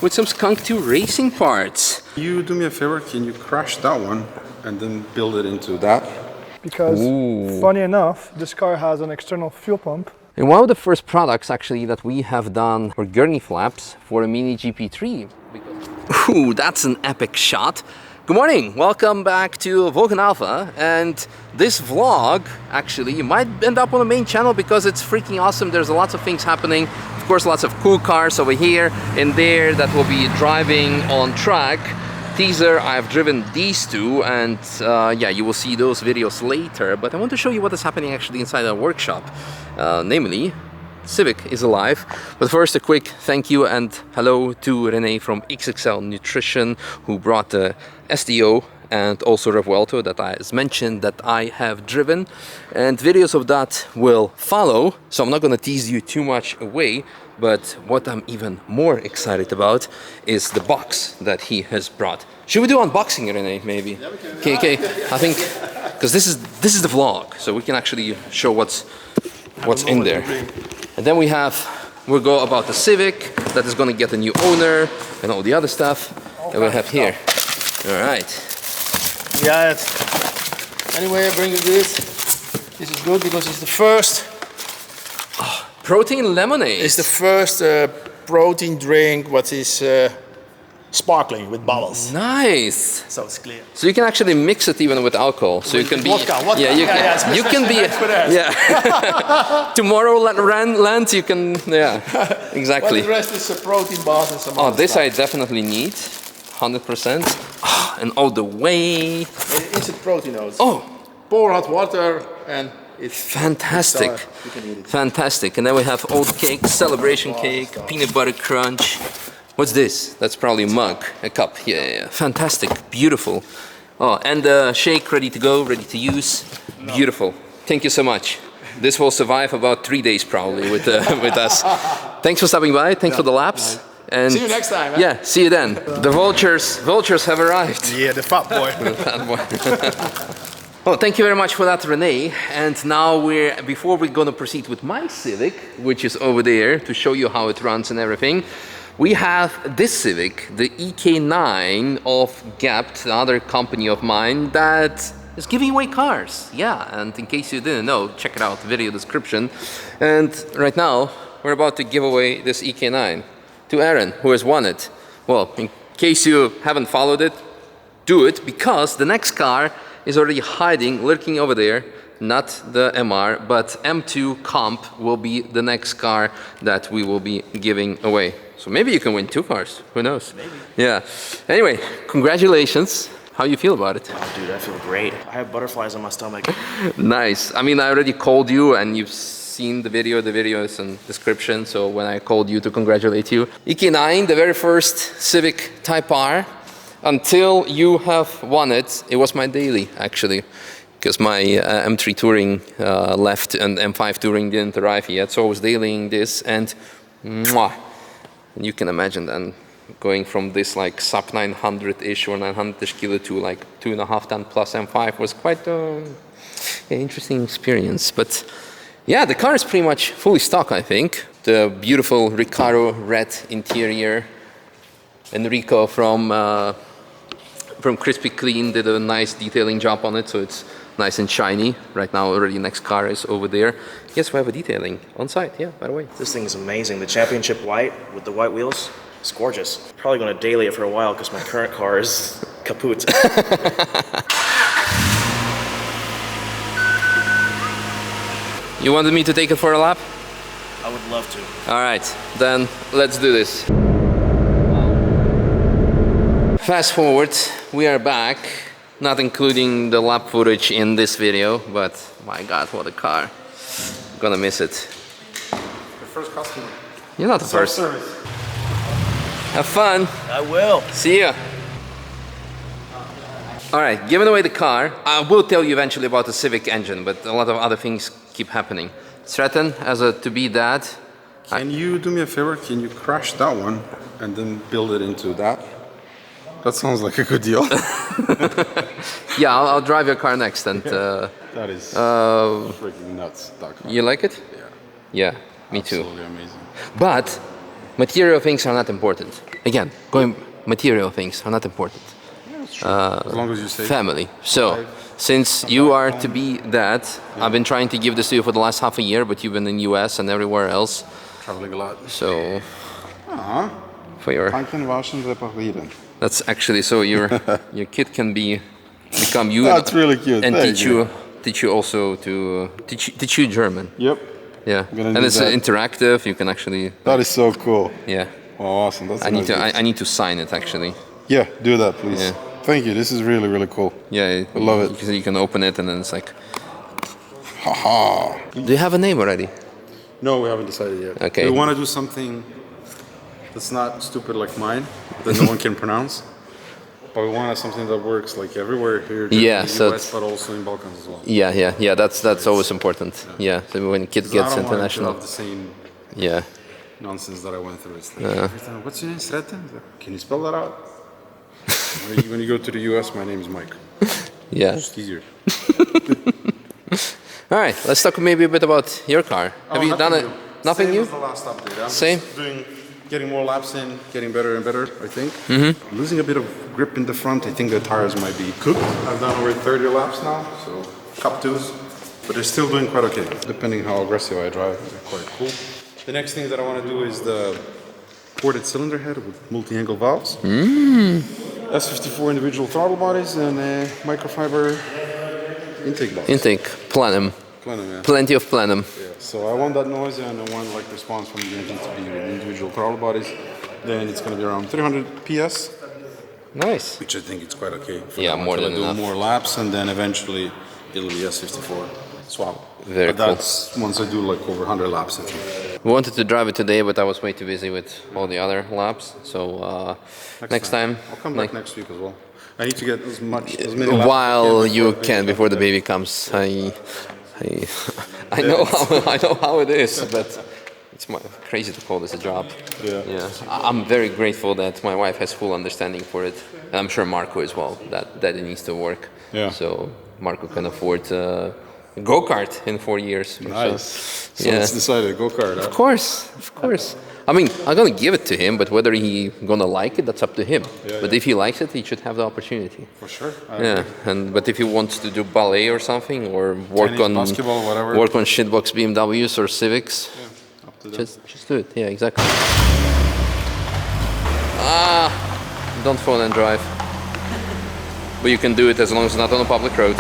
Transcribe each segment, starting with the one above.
with some Skunk 2 racing parts. You do me a favor, can you crash that one and then build it into that? Because, funny enough, this car has an external fuel pump. And one of the first products actually that we have done were gurney flaps for a Mini GP3. Ooh, that's an epic shot. Good morning, welcome back to Vulcan Alpha, and this vlog actually might end up on the main channel because it's freaking awesome. There's lots of things happening, of course lots of cool cars over here and there that will be driving on track. Teaser, I've driven these two, and yeah, you will see those videos later, but I want to show you what is happening actually inside our workshop, namely Civic is alive. But first a quick thank you and hello to Renee from XXL Nutrition, who brought the STO and also Revuelto that I as mentioned that I have driven, and videos of that will follow, so I'm not going to tease you too much away. But what I'm even more excited about is the box that he has brought. Should we do unboxing, Renee, maybe? Yeah, we can. Okay, I think because this is the vlog, so we can actually show what's in there. And then we'll go about the Civic that is going to get a new owner and all the other stuff that we have here. All right. Yeah. Anyway, I bring you this. This is good because it's the first. Protein lemonade. It's the first protein drink what is sparkling with bubbles. Nice. So it's clear. So you can actually mix it even with alcohol. So you can be. Vodka. Yeah, you can be. Yeah. Tomorrow land you can. Yeah. Exactly. Well, the rest is protein bars and some. Oh, other this stuff. I definitely need. 100%. Oh, and all the way. Instant protein oats. Oh. Pour hot water and. It's fantastic. You can eat it. Fantastic. And then we have oat cake, celebration cake, peanut butter crunch. What's this? That's probably a mug, a cup. Yeah. Fantastic. Beautiful. Oh, and the shake ready to go, ready to use. Beautiful. Thank you so much. This will survive about 3 days probably with us. Thanks for stopping by. Thanks for the laps. And see you next time. Yeah, see you then. The vultures have arrived. Yeah, the fat boy. The fat boy. Well, thank you very much for that, Renee. And now before we're going to proceed with my Civic, which is over there to show you how it runs and everything, we have this Civic, the EK9 of Gapt, another company of mine that is giving away cars. Yeah, and in case you didn't know, check it out, video description. And right now, we're about to give away this EK9 to Aaron, who has won it. Well, in case you haven't followed it, do it, because the next car is already hiding, lurking over there. Not the MR, but M2 Comp will be the next car that we will be giving away. So maybe you can win 2 cars, who knows? Maybe. Yeah. Anyway, congratulations. How you feel about it? Oh, dude, I feel great. I have butterflies on my stomach. Nice. I mean, I already called you and you've seen the video is in description, so when I called you to congratulate you. EK9, the very first Civic Type R. Until you have won it, it was my daily actually, because my M3 Touring left and M5 Touring didn't arrive yet, so I was dailying this, and mwah, and you can imagine then going from this like sub 900-ish or 900-ish kilo to like 2.5 ton plus M5 was quite an interesting experience. But yeah, the car is pretty much fully stock, I think. The beautiful Recaro red interior. Enrico from Crispy Clean did a nice detailing job on it, so it's nice and shiny. Right now already next car is over there. Yes, we have a detailing on site, yeah, by the way. This thing is amazing. The championship white with the white wheels, it's gorgeous. Probably going to daily it for a while because my current car is kaput. You wanted me to take it for a lap? I would love to. All right, then let's do this. Fast forward, we are back, not including the lap footage in this video, but my God, what a car. I'm gonna miss it. The first customer. You're not the first. Service. Have fun. I will. See ya. All right, giving away the car. I will tell you eventually about the Civic engine, but a lot of other things keep happening. Stratton, as a to-be dad. Can you do me a favor? Can you crash that one and then build it into that? That sounds like a good deal. Yeah, I'll drive your car next. And that is freaking nuts. That car. You like it? Yeah. Yeah, me too. Absolutely amazing. But material things are not important. Again, material things are not important. As long as you say Family. So, since you are to be that, I've been trying to give this to you for the last half a year, but you've been in the US and everywhere else. traveling a lot. So, for your... Tanken, waschen, reparieren. That's actually, so your kid can become you. That's really cute. And Thank teach you also to teach you German. Yep. Yeah. gonna And do it's that. interactive. You can actually... That is so cool. Yeah. Oh, awesome. That's I need to sign it actually. Yeah, do that, please. Yeah. Thank you. This is really, really cool. Yeah. I love it. Because you can open it and then it's like... Haha. Do you have a name already? No, we haven't decided yet. Okay. We want to do something that's not stupid like mine, that no one can pronounce. But we want something that works like everywhere here, Yeah, in the so US, but also in Balkans as well. Yeah. That's always important. Yeah. So when kid I gets don't international. want to have the same Yeah. nonsense that I went through. It's like, every time, what's your name, Sretton? Can you spell that out? when you go to the US, my name is Mike. Yeah. It's easier. All right. Let's talk maybe a bit about your car. Have you done it? Nothing Same new? as the last update. I'm Same? just getting more laps in, getting better and better, I think. Mm-hmm. Losing a bit of grip in the front. I think the tires might be cooked. I've done over 30 laps now, so cup twos. But they're still doing quite okay, depending how aggressive I drive. They're quite cool. The next thing that I want to do is the ported cylinder head with multi-angle valves. S54 individual throttle bodies and microfiber intake box. Intake. Plenum. Plenum, yeah. Plenty of plenum. Yeah, so I want that noise and I want like response from the engine to be with individual throttle bodies. Then it's going to be around 300 PS, Nice. which I think it's quite okay. Yeah, more until than I do enough. more laps and then eventually it'll be S54 swap. Very but that's once I do like over 100 laps, I think. We wanted to drive it today, but I was way too busy with all the other laps. So next time, I'll come back next week as well. I need to get as many laps while as you before can, before the baby comes. I know how it is, but it's crazy to call this a job. Yeah. I'm very grateful that my wife has full understanding for it, and I'm sure Marco as well. That it needs to work. Yeah. So Marco can afford a go-kart in 4 years. Nice. So Yeah. it's decided, go-kart. Of course. I mean, I'm gonna give it to him, but whether he gonna like it, that's up to him. But if he likes it, he should have the opportunity. For sure. But if he wants to do ballet or something, or work Tennis, on basketball, whatever. work on shitbox BMWs or Civics, Up to them. just do it. Yeah, exactly. Don't phone and drive. But you can do it as long as it's not on a public road.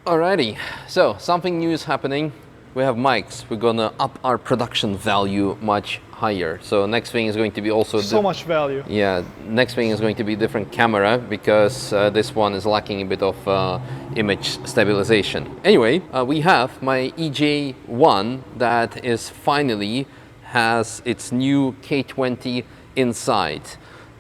Alrighty, so something new is happening. We have mics. We're gonna up our production value much higher. So next thing is going to be also So much value. yeah. Next thing is going to be different camera because this one is lacking a bit of image stabilization. Anyway, we have my EJ1 that is finally has its new K20 inside.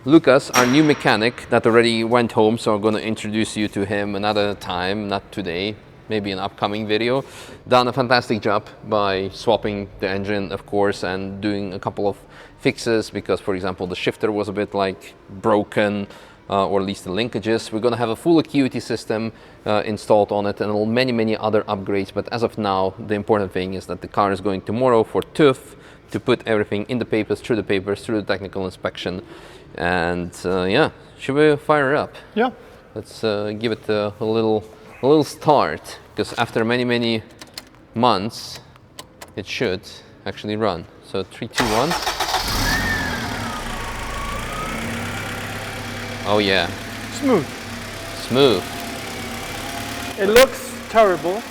Lucas, our new mechanic that already went home, so I'm going to introduce you to him another time, not today, maybe an upcoming video. Done a fantastic job by swapping the engine, of course, and doing a couple of fixes because, for example, the shifter was a bit like broken, or at least the linkages. We're going to have a full acuity system installed on it and many other upgrades. But as of now, the important thing is that the car is going tomorrow for TÜV to put everything in the papers, through the technical inspection. And yeah, should we fire it up? Yeah. Let's give it a little start, because after many months, it should actually run. So 3, 2, 1. Oh yeah, smooth. It looks terrible,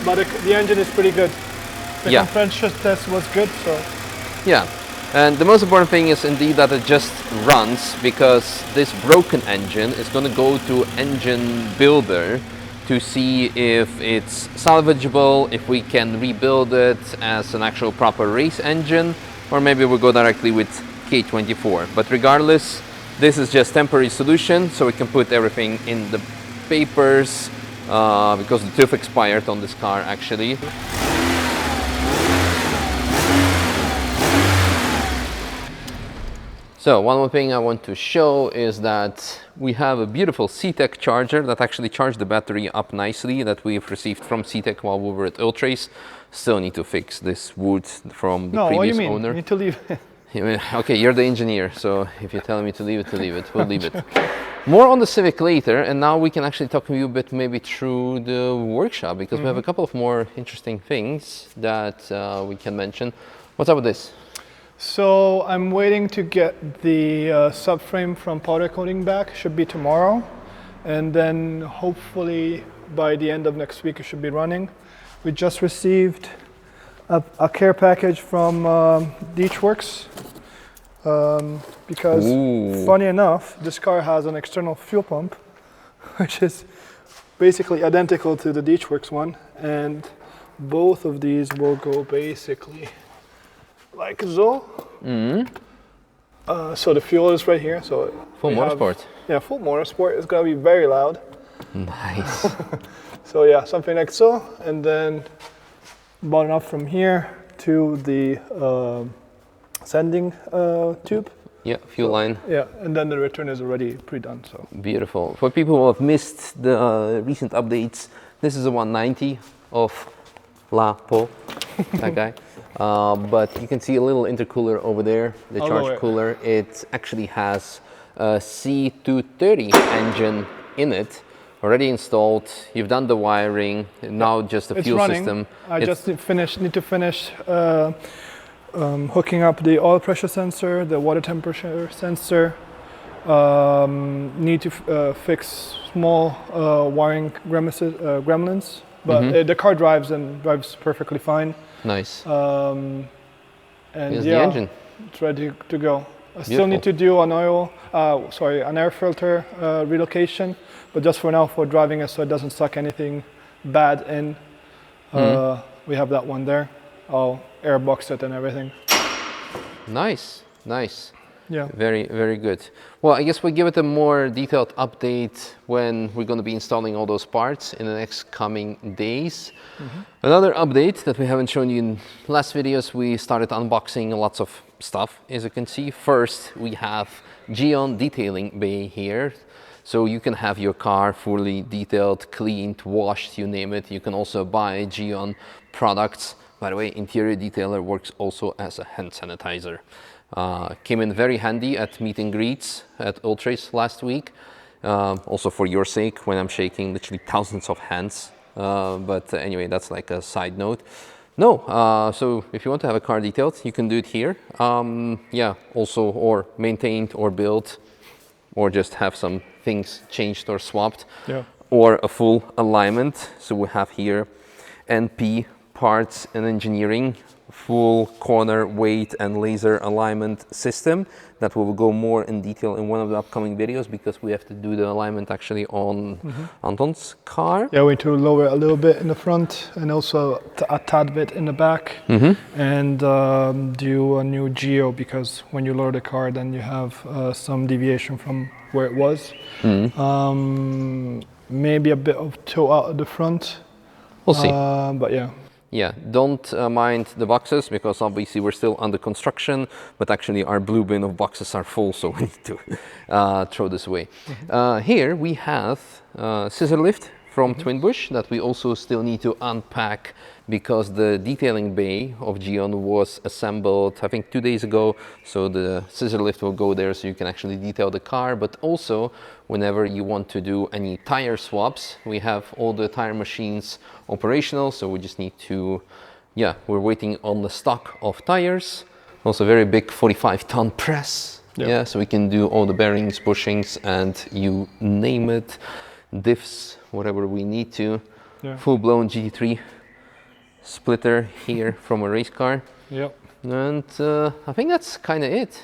but the engine is pretty good. The Yeah. compression test was good, so Yeah, and the most important thing is indeed that it just runs, because this broken engine is going to go to Engine Builder to see if it's salvageable, if we can rebuild it as an actual proper race engine, or maybe we'll go directly with K24. But regardless, this is just temporary solution, so we can put everything in the papers, because the TÜV expired on this car actually. So one more thing I want to show is that we have a beautiful C-Tech charger that actually charged the battery up nicely that we've received from C-Tech while we were at Ultrace. Still need to fix this wood from the No, what do you previous mean? owner. You need to leave. Okay, you're the engineer, so if you're telling me to leave it, we'll leave it. More on the Civic later, and now we can actually talk to you a bit maybe through the workshop, because we have a couple of more interesting things that we can mention. What's up with this? So I'm waiting to get the subframe from powder coating back. Should be tomorrow, and then hopefully by the end of next week it should be running. We just received a care package from Beachworks because, funny enough, this car has an external fuel pump, which is basically identical to the Beachworks one, and both of these will go basically like so. So the fuel is right here. So Full motorsport. Yeah, full motorsport. It's gonna be very loud. Nice. So yeah, something like so, and then button up from here to the sending tube. Yeah, fuel line. Yeah, and then the return is already pre-done. So Beautiful. For people who have missed the recent updates, this is a 190 of La Po, that guy. But you can see a little intercooler over there, the charge cooler. It actually has a C230 engine in it, already installed. You've done the wiring, now just the fuel system. I just need to finish hooking up the oil pressure sensor, the water temperature sensor. Need to fix small wiring gremlins, but the car drives perfectly fine. Nice. And Here's yeah, the engine. it's ready to go. I still need to do an an air filter relocation, but just for now, for driving it so it doesn't suck anything bad in. We have that one there. I'll airbox it and everything. Nice, nice. Yeah. Very, very good. Well, I guess we'll give it a more detailed update when we're going to be installing all those parts in the next coming days. Another update that we haven't shown you in last videos, we started unboxing lots of stuff, as you can see. First, we have Geon detailing bay here. So you can have your car fully detailed, cleaned, washed, you name it. You can also buy Geon products. By the way, interior detailer works also as a hand sanitizer. Came in very handy at meet and greets at Ultrace last week. Also for your sake, when I'm shaking literally thousands of hands. But anyway, that's like a side note. No, so if you want to have a car detailed, you can do it here. Yeah, also, or maintained or built, or just have some things changed or swapped. Yeah. Or a full alignment. So we have here NP Parts and Engineering, full corner weight and laser alignment system that we will go more in detail in one of the upcoming videos, because we have to do the alignment actually on Anton's car. Yeah, we need to lower a little bit in the front and also a tad bit in the back, and do a new geo, because when you lower the car, then you have some deviation from where it was. Maybe a bit of toe out of the front. We'll see. But yeah. Yeah, don't mind the boxes, because obviously we're still under construction, but actually our blue bin of boxes are full, so we need to throw this away. Here we have scissor lift from Twin Bush that we also still need to unpack, because the detailing bay of Geon was assembled, I think 2 days ago. So the scissor lift will go there so you can actually detail the car, but also whenever you want to do any tire swaps, we have all the tire machines operational. So we just need to, yeah, we're waiting on the stock of tires. Also very big 45-ton press. Yeah, so we can do all the bearings, bushings, and you name it, diffs, whatever we need to. Yeah. Full-blown GT3 splitter here from a race car. Yep. And I think that's kind of it.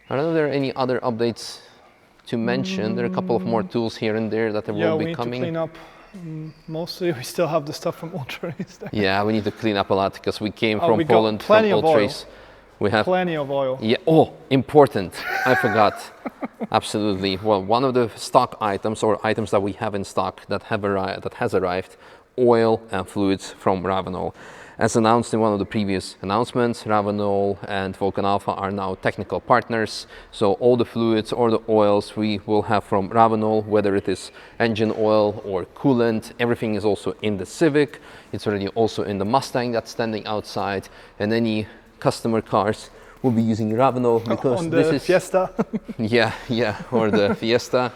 I don't know if there are any other updates to mention. There are a couple of more tools here and there that will be coming. Yeah, we need to clean up. Mostly we still have the stuff from Ultrace there. Yeah, we need to clean up a lot, because we came from we Poland, got from plenty of oil. Ultrace. We have Plenty of oil. Yeah. Oh, important. I forgot. Absolutely. Well, one of the stock items, or items that we have in stock that has arrived, oil and fluids from Ravenol. As announced in one of the previous announcements, Ravenol and Vulcan Alpha are now technical partners. So all the fluids or the oils we will have from Ravenol, whether it is engine oil or coolant, everything is also in the Civic. It's already also in the Mustang that's standing outside, and any customer cars will be using Ravenol because on this the is Fiesta. yeah, or the Fiesta.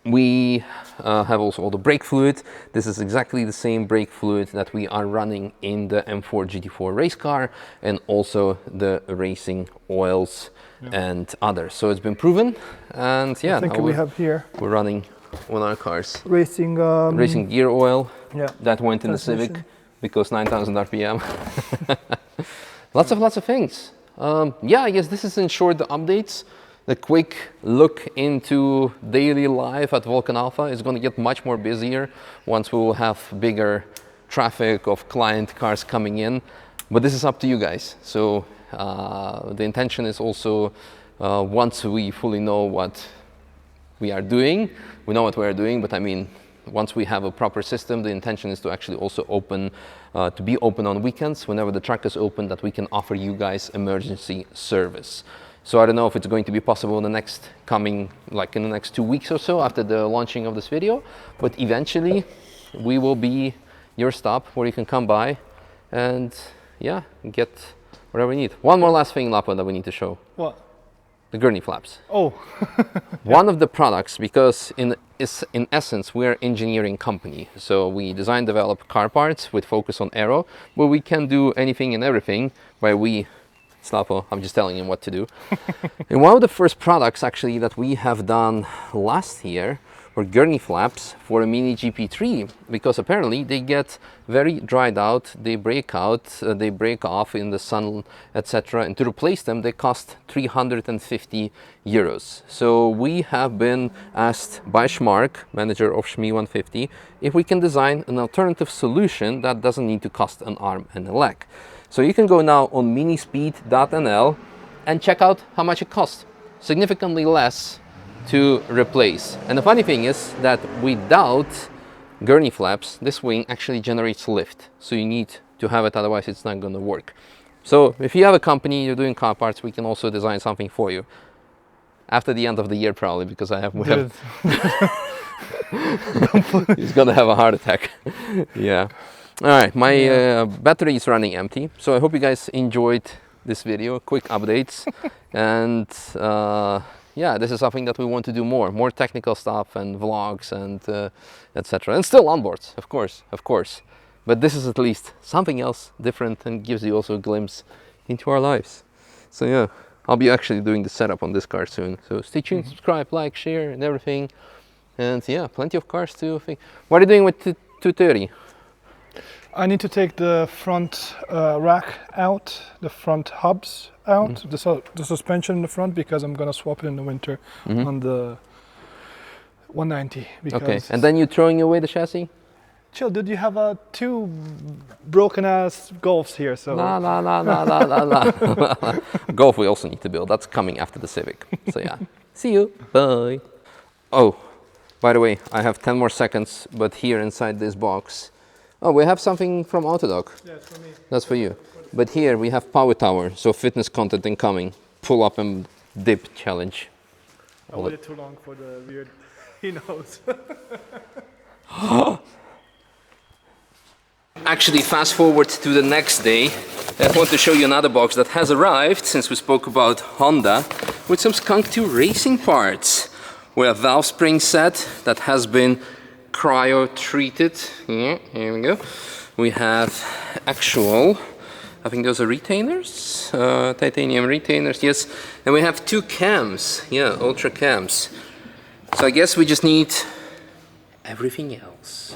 We have also all the brake fluid. This is exactly the same brake fluid that we are running in the M4 GT4 race car, and also the racing oils and others. So it's been proven, and yeah, I think we have here we're running on our cars. racing. Racing gear oil, Yeah. that went in the Civic Transmission. because 9,000 RPM. Lots of things. Yeah, I guess this is in short the updates. The quick look into daily life at Vulcan Alpha is going to get much more busier once we will have bigger traffic of client cars coming in. But this is up to you guys. So the intention is also once we fully know what we are doing, we know what we are doing, but I mean, once we have a proper system, the intention is to actually also open, to be open on weekends whenever the track is open, that we can offer you guys emergency service. So I don't know if it's going to be possible in the next like in the next 2 weeks or so after the launching of this video, but eventually we will be your stop where you can come by and yeah, get whatever you need. One more last thing, Lapa, that we need to show. What? The gurney flaps. Oh. One of the products, because in essence we're an engineering company, so we design, develop car parts with focus on aero, but we can do anything and everything. By we, Slapo, I'm just telling him what to do. And one of the first products actually that we have done last year were gurney flaps for a Mini GP3, because apparently they get very dried out, they break out, they break off in the sun, etc. And to replace them, they cost 350 euros. So we have been asked by Schmark, manager of Schmi 150, if we can design an alternative solution that doesn't need to cost an arm and a leg. So you can go now on minispeed.nl and check out how much it costs. Significantly less to replace. And the funny thing is that without gurney flaps, this wing actually generates lift. So you need to have it, otherwise it's not going to work. So if you have a company, you're doing car parts, we can also design something for you. After the end of the year probably, because he's going to have a heart attack. Yeah. All right, my battery is running empty. So I hope you guys enjoyed this video, quick updates. And yeah, this is something that we want to do more technical stuff and vlogs and etc. And still onboards, of course. But this is at least something else different and gives you also a glimpse into our lives. So yeah, I'll be actually doing the setup on this car soon. So stay tuned, subscribe, like, share and everything. And yeah, plenty of cars to think. What are you doing with 230? I need to take the front rack out, the front hubs out, the suspension in the front, because I'm gonna swap it in the winter on the 190. Okay, and then you're throwing away the chassis? Chill, dude, you have 2 broken ass Golfs here, so... No. Golf we also need to build, that's coming after the Civic. So yeah, see you, bye. Oh, by the way, I have 10 more seconds, but here inside this box, oh, we have something from Autodoc. Yeah, it's for me. That's for you. But here we have Power Tower, so fitness content incoming. Pull up and dip challenge. I waited too long for the weird... He knows. Actually, fast forward to the next day. I want to show you another box that has arrived, since we spoke about Honda, with some Skunk 2 racing parts. We have valve spring set that has been cryo treated. Yeah, here we go. We have actual, I think those are retainers, titanium retainers, yes. And we have 2 cams, yeah, ultra cams. So I guess we just need everything else.